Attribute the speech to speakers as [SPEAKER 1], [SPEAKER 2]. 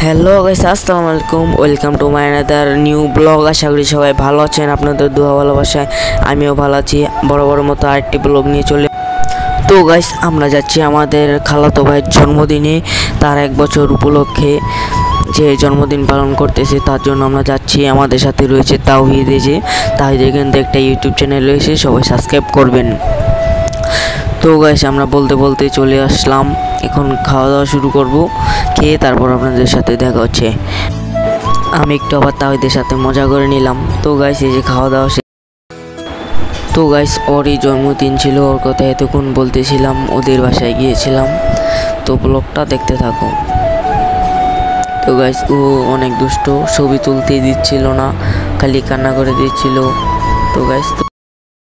[SPEAKER 1] Hello guys, আসসালামু আলাইকুম। Welcome to my another new vlog. আশা করি সবাই ভালো আছেন। আপনাদের দোয়া ভালোবাসায় আমিও ভালো আছি। বড় মতো আরেকটি ব্লগ নিয়ে চলে। তো গাইস, আমরা যাচ্ছি আমাদের খালাতো ভাইয়ের জন্মদিনে। তার 1 বছর উপলক্ষে যে জন্মদিন পালন করতেছে তার জন্য আমরা যাচ্ছি। আমাদের সাথে রয়েছে তাওহিদ। তাওহিদের কিন্তু একটা ইউটিউব চ্যানেল রয়েছে, সবাই সাবস্ক্রাইব করবেন। তো গাইস, আমরা বলতে চলে আসলাম। এখন খাওয়া দাওয়া শুরু করব। খেয়ে তারপর আপনাদের সাথে দেখা হচ্ছে। আমি একটু আবার তাওহিদের সাথে মজা করে নিলাম। তো গাইস, এই যে খাওয়া দাওয়া। তো গাইস, ওরই জন্মদিন ছিল, ওর কথা এতক্ষণ বলতেছিলাম, ওদের বাসায় গিয়েছিলাম। তো ব্লগটা দেখতে থাকো। তো গাইস, ও অনেক দুষ্ট, ছবি তুলতে দিচ্ছিল না, খালি কান্না করে দিচ্ছিল। তো গাইস